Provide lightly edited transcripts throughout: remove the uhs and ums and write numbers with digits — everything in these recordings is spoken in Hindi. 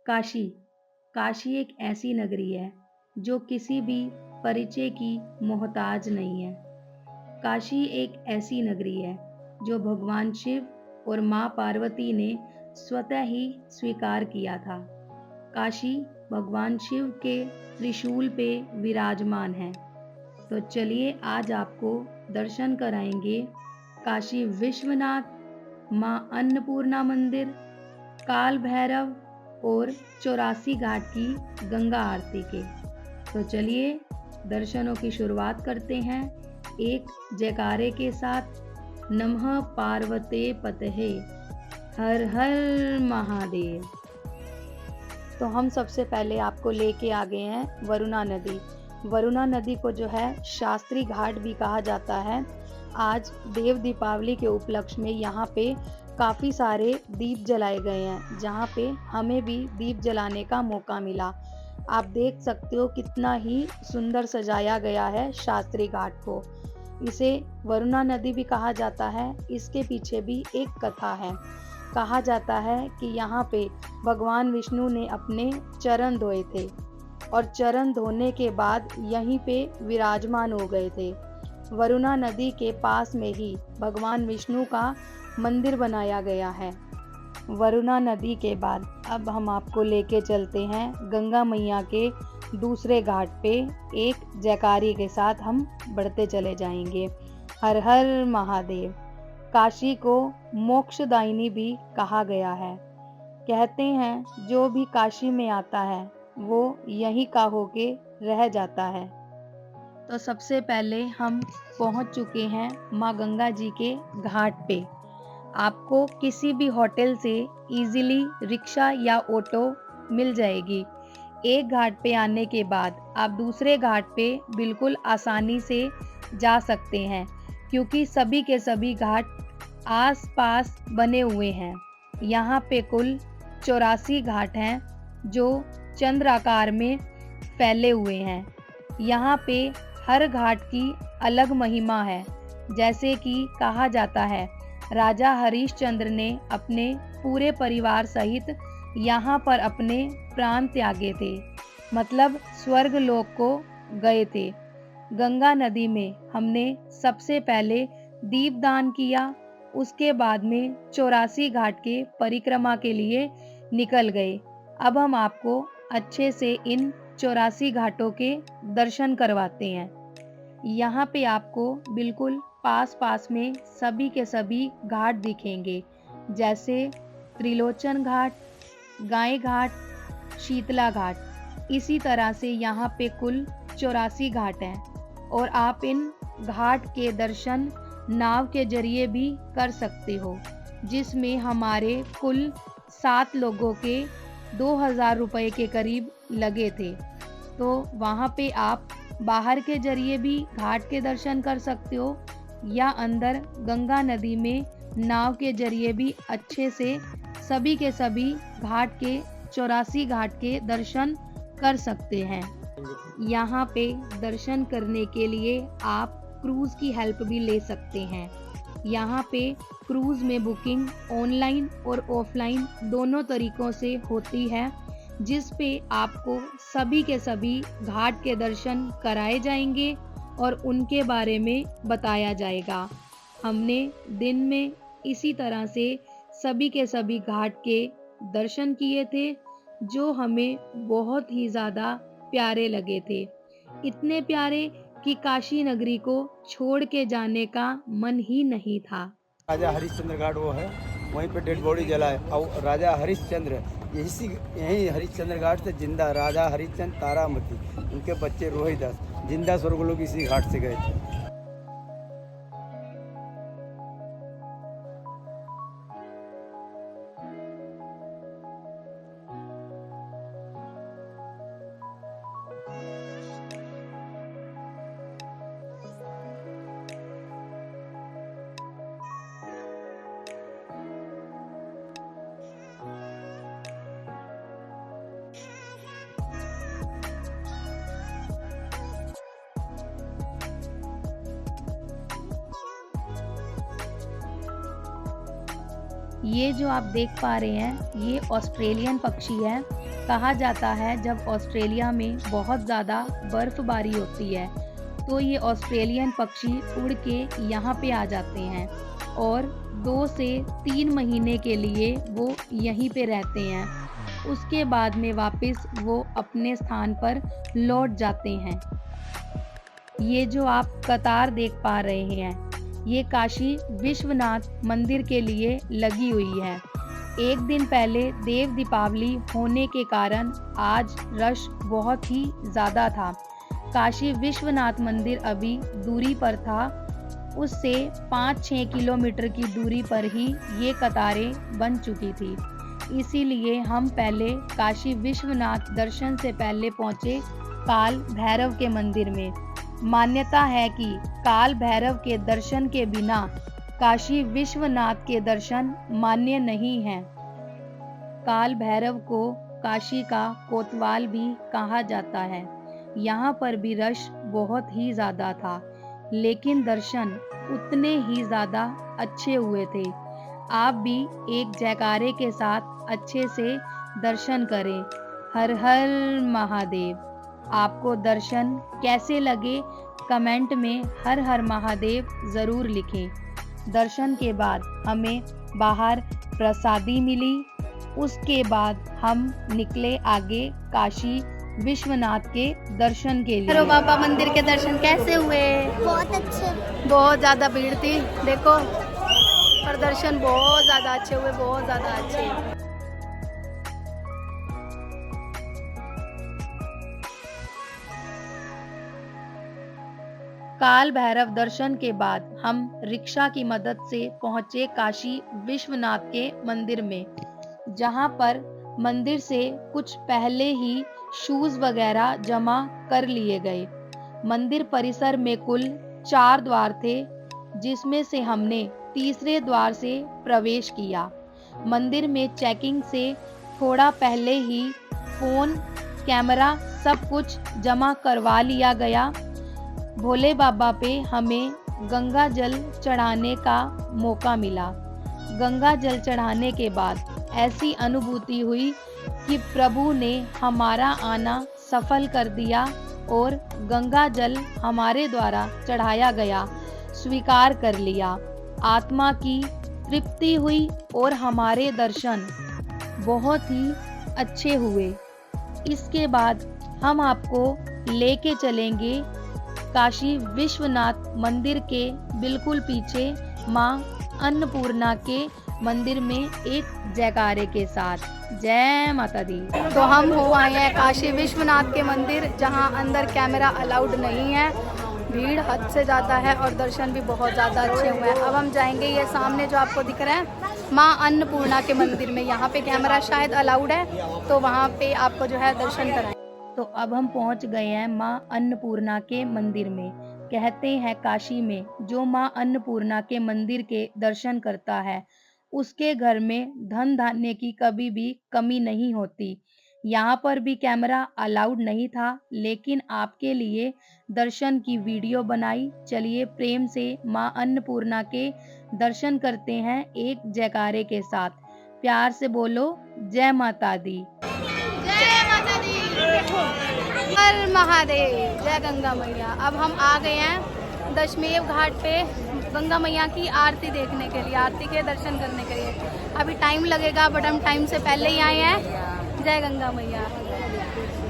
काशी काशी एक ऐसी नगरी है जो किसी भी परिचय की मोहताज नहीं है। काशी एक ऐसी नगरी है जो भगवान शिव और माँ पार्वती ने स्वतः ही स्वीकार किया था। काशी भगवान शिव के त्रिशूल पे विराजमान है। तो चलिए आज आपको दर्शन कराएंगे काशी विश्वनाथ, माँ अन्नपूर्णा मंदिर, काल भैरव और 84 घाट की गंगा आरती के। तो चलिए दर्शनों की शुरुआत करते हैं एक जयकारे के साथ। नमः पार्वते पतये, हर हर महादेव। तो हम सबसे पहले आपको लेके आ गए हैं वरुणा नदी। वरुणा नदी को जो है शास्त्री घाट भी कहा जाता है। आज देव दीपावली के उपलक्ष्य में यहाँ पे काफ़ी सारे दीप जलाए गए हैं, जहाँ पे हमें भी दीप जलाने का मौका मिला। आप देख सकते हो कितना ही सुंदर सजाया गया है शास्त्री घाट को। इसे वरुणा नदी भी कहा जाता है। इसके पीछे भी एक कथा है। कहा जाता है कि यहाँ पे भगवान विष्णु ने अपने चरण धोए थे और चरण धोने के बाद यहीं पे विराजमान हो गए थे। वरुणा नदी के पास में ही भगवान विष्णु का मंदिर बनाया गया है। वरुणा नदी के बाद अब हम आपको लेके चलते हैं गंगा मैया के दूसरे घाट पे। एक जयकारी के साथ हम बढ़ते चले जाएंगे। हर हर महादेव। काशी को मोक्षदायिनी भी कहा गया है। कहते हैं जो भी काशी में आता है वो यहीं का होके रह जाता है। तो सबसे पहले हम पहुंच चुके हैं माँ गंगा जी के घाट पे। आपको किसी भी होटल से इजीली रिक्शा या ऑटो मिल जाएगी। एक घाट पे आने के बाद आप दूसरे घाट पे बिल्कुल आसानी से जा सकते हैं, क्योंकि सभी के सभी घाट आस-पास बने हुए हैं। यहाँ पे कुल 84 घाट हैं जो चंद्र आकार में फैले हुए हैं। यहाँ पे हर घाट की अलग महिमा है। जैसे कि कहा जाता है राजा हरिश्चंद्र ने अपने पूरे परिवार सहित यहाँ पर अपने प्राण त्यागे थे, मतलब स्वर्ग लोक को गए थे। गंगा नदी में हमने सबसे पहले दीपदान किया, उसके बाद में 84 घाट के परिक्रमा के लिए निकल गए। अब हम आपको अच्छे से इन 84 घाटों के दर्शन करवाते हैं। यहाँ पे आपको बिल्कुल पास में सभी के सभी घाट दिखेंगे, जैसे त्रिलोचन घाट, गाय घाट, शीतला घाट। इसी तरह से यहाँ पे कुल 84 घाट हैं और आप इन घाट के दर्शन नाव के जरिए भी कर सकते हो, जिसमें हमारे कुल 7 लोगों के 2000 रुपये के करीब लगे थे। तो वहाँ पे आप बाहर के जरिए भी घाट के दर्शन कर सकते हो या अंदर गंगा नदी में नाव के जरिए भी अच्छे से सभी के सभी घाट के 84 घाट के दर्शन कर सकते हैं। यहाँ पे दर्शन करने के लिए आप क्रूज़ की हेल्प भी ले सकते हैं। यहाँ पे क्रूज़ में बुकिंग ऑनलाइन और ऑफलाइन दोनों तरीकों से होती है, जिस पे आपको सभी के सभी घाट के दर्शन कराए जाएंगे और उनके बारे में बताया जाएगा। हमने दिन में इसी तरह से सभी के सभी घाट के दर्शन किए थे, जो हमें बहुत ही ज़्यादा प्यारे लगे थे। इतने प्यारे कि काशी नगरी को छोड़ के जाने का मन ही नहीं था। राजा हरिश्चंद्र घाट वो है, वहीं पे डेड बॉडी जला है। और राजा हरिश्चंद्र यही हरिश्चंद्र घाट से जिंदा राजा हरिश्चंद्र तारामती, उनके बच्चे रोहिदास जिंदा स्वर्गलोक इसी घाट से गए थे। ये जो आप देख पा रहे हैं ये ऑस्ट्रेलियन पक्षी है। कहा जाता है जब ऑस्ट्रेलिया में बहुत ज़्यादा बर्फबारी होती है तो ये ऑस्ट्रेलियन पक्षी उड़ के यहाँ पे आ जाते हैं और 2 से 3 महीने के लिए वो यहीं पे रहते हैं। उसके बाद में वापस वो अपने स्थान पर लौट जाते हैं। ये जो आप कतार देख पा रहे हैं ये काशी विश्वनाथ मंदिर के लिए लगी हुई है। एक दिन पहले देव दीपावली होने के कारण आज रश बहुत ही ज़्यादा था। काशी विश्वनाथ मंदिर अभी दूरी पर था, उससे 5-6 किलोमीटर की दूरी पर ही ये कतारें बन चुकी थी। इसीलिए हम पहले काशी विश्वनाथ दर्शन से पहले पहुँचे काल भैरव के मंदिर में। मान्यता है कि काल भैरव के दर्शन के बिना काशी विश्वनाथ के दर्शन मान्य नहीं हैं। काल भैरव को काशी का कोतवाल भी कहा जाता है। यहाँ पर भी रश बहुत ही ज़्यादा था, लेकिन दर्शन उतने ही ज़्यादा अच्छे हुए थे। आप भी एक जयकारे के साथ अच्छे से दर्शन करें। हर हर महादेव। आपको दर्शन कैसे लगे कमेंट में हर हर महादेव ज़रूर लिखें। दर्शन के बाद हमें बाहर प्रसादी मिली। उसके बाद हम निकले आगे काशी विश्वनाथ के दर्शन के लिए। भैरव बाबा मंदिर के दर्शन कैसे हुए? बहुत अच्छे। बहुत ज़्यादा भीड़ थी देखो, पर दर्शन बहुत ज़्यादा अच्छे हुए, बहुत ज़्यादा अच्छे। काल भैरव दर्शन के बाद हम रिक्शा की मदद से पहुंचे काशी विश्वनाथ के मंदिर में, जहां पर मंदिर से कुछ पहले ही शूज वगैरह जमा कर लिए गए। मंदिर परिसर में कुल 4 द्वार थे, जिसमें से हमने तीसरे द्वार से प्रवेश किया। मंदिर में चेकिंग से थोड़ा पहले ही फोन, कैमरा सब कुछ जमा करवा लिया गया। भोले बाबा पे हमें गंगा जल चढ़ाने का मौका मिला। गंगा जल चढ़ाने के बाद ऐसी अनुभूति हुई कि प्रभु ने हमारा आना सफल कर दिया और गंगा जल हमारे द्वारा चढ़ाया गया स्वीकार कर लिया। आत्मा की तृप्ति हुई और हमारे दर्शन बहुत ही अच्छे हुए। इसके बाद हम आपको लेके चलेंगे काशी विश्वनाथ मंदिर के बिल्कुल पीछे माँ अन्नपूर्णा के मंदिर में एक जयकारे के साथ। जय माता दी। तो हम हो आए हैं काशी विश्वनाथ के मंदिर, जहां अंदर कैमरा अलाउड नहीं है। भीड़ हद से ज़्यादा है और दर्शन भी बहुत ज़्यादा अच्छे हुए हैं। अब हम जाएंगे ये सामने जो आपको दिख रहा है माँ अन्नपूर्णा के मंदिर में। यहाँ पे कैमरा शायद अलाउड है, तो वहाँ पे आपको जो है दर्शन कराएं। तो अब हम पहुंच गए हैं माँ अन्नपूर्णा के मंदिर में। कहते हैं काशी में जो माँ अन्नपूर्णा के मंदिर के दर्शन करता है उसके घर में धन धान्य की कभी भी कमी नहीं होती। यहाँ पर भी कैमरा अलाउड नहीं था, लेकिन आपके लिए दर्शन की वीडियो बनाई। चलिए प्रेम से माँ अन्नपूर्णा के दर्शन करते हैं एक जयकारे के साथ। प्यार से बोलो जय माता दी। हर महादेव। जय गंगा मैया। अब हम आ गए हैं दशमेव घाट पे गंगा मैया की आरती देखने के लिए, आरती के दर्शन करने के लिए। अभी टाइम लगेगा बट हम टाइम से पहले ही आए हैं। जय गंगा मैया।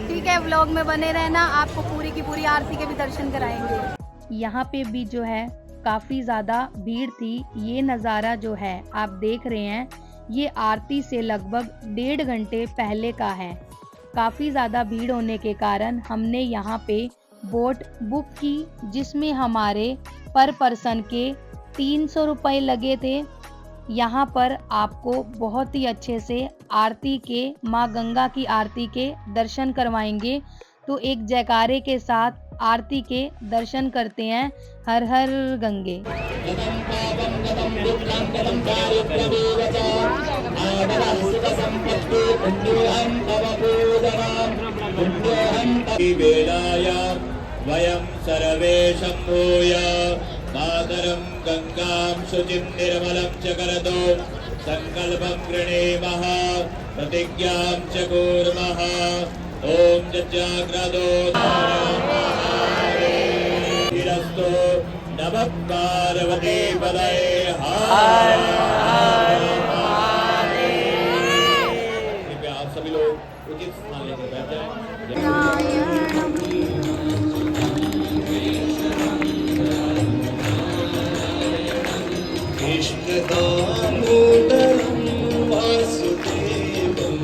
ठीक है, व्लॉग में बने रहना, आपको पूरी की पूरी आरती के भी दर्शन कराएंगे। यहाँ पे भी जो है काफी ज्यादा भीड़ थी। ये नज़ारा जो है आप देख रहे हैं ये आरती से लगभग 1.5 घंटे पहले का है। काफ़ी ज़्यादा भीड़ होने के कारण हमने यहाँ पे बोट बुक की, जिसमें हमारे पर पर्सन के 300 रुपये लगे थे। यहाँ पर आपको बहुत ही अच्छे से आरती के, माँ गंगा की आरती के दर्शन करवाएंगे। तो एक जयकारे के साथ आरती के दर्शन करते हैं। हर हर गंगे। वयं सर्वे शम्भूय मातरं गंगां शुचिं निर्मलं च करतो संकल्पं गृणीमः प्रतिज्ञां च कुर्मः ॐ जज्जाग्रदो गिरस्तो नमः पार्वती पदये हर हर महादेव। कृपया आप सभी लोग उचित स्थान लेकर बैठ जाएं। कृष्ण दामोदरं वासुदेवं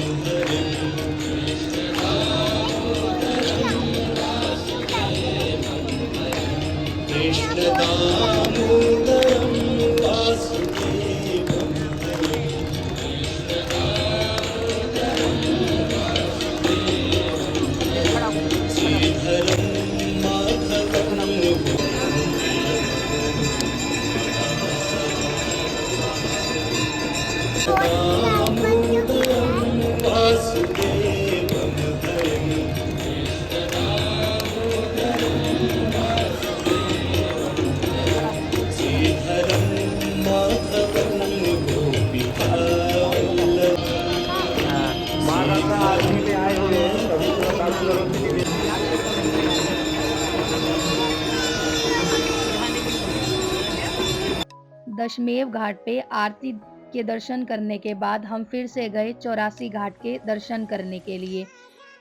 कृष्ण दामोदरं वासुदेवं श्रीधरं माधवं वासुदेवं श्रीधरं माधवं गोपिका दशमेव घाट पे आरती के दर्शन करने के बाद हम फिर से गए 84 घाट के दर्शन करने के लिए,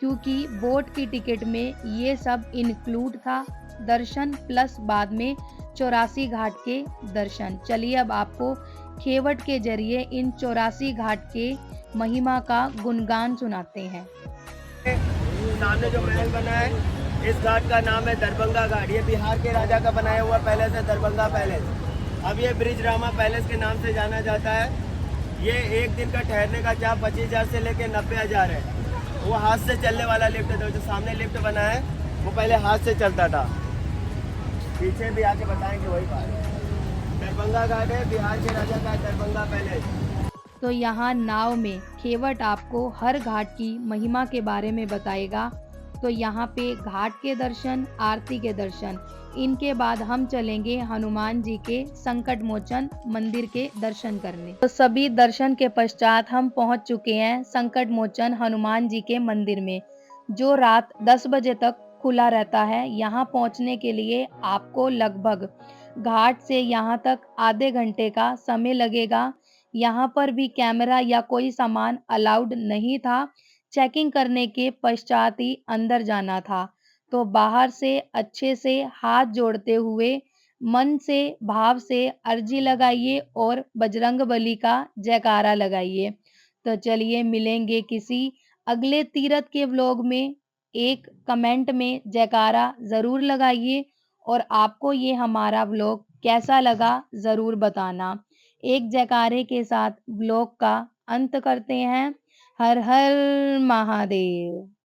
क्योंकि बोट की टिकट में ये सब इंक्लूड था, दर्शन प्लस बाद में 84 घाट के दर्शन। चलिए अब आपको खेवट के जरिए इन 84 घाट के महिमा का गुणगान सुनाते हैं। सामने जो महल बना है इस घाट का नाम है दरभंगा घाट। ये बिहार के राजा का बनाया हुआ पैलेस है, दरभंगा पैलेस। अब ये ब्रिज रामा पैलेस के नाम से जाना जाता है। ये एक दिन का ठहरने का चार्ज 25,000 से लेकर 90,000 है। वो हाथ से चलने वाला लिफ्ट है, जो सामने लिफ्ट बना है वो पहले हाथ से चलता था। पीछे भी आके बताएंगे वही बात। दरभंगा घाट है, बिहार के राजा का दरभंगा पैलेस। तो यहाँ नाव में खेवट आपको हर घाट की महिमा के बारे में बताएगा। तो यहाँ पे घाट के दर्शन, आरती के दर्शन, इनके बाद हम चलेंगे हनुमान जी के संकट मोचन मंदिर के दर्शन करने। तो सभी दर्शन के पश्चात हम पहुँच चुके हैं संकट मोचन हनुमान जी के मंदिर में, जो रात 10 बजे तक खुला रहता है। यहाँ पहुँचने के लिए आपको लगभग घाट से यहाँ तक आधे घंटे का समय लगेगा। यहाँ पर भी कैमरा या कोई सामान अलाउड नहीं था। चेकिंग करने के पश्चात ही अंदर जाना था। तो बाहर से अच्छे से हाथ जोड़ते हुए मन से भाव से अर्जी लगाइए और बजरंगबली का जयकारा लगाइए। तो चलिए मिलेंगे किसी अगले तीरथ के व्लॉग में। एक कमेंट में जयकारा ज़रूर लगाइए और आपको ये हमारा व्लॉग कैसा लगा ज़रूर बताना। एक जयकारे के साथ व्लॉग का अंत करते हैं। हर हर महादेव।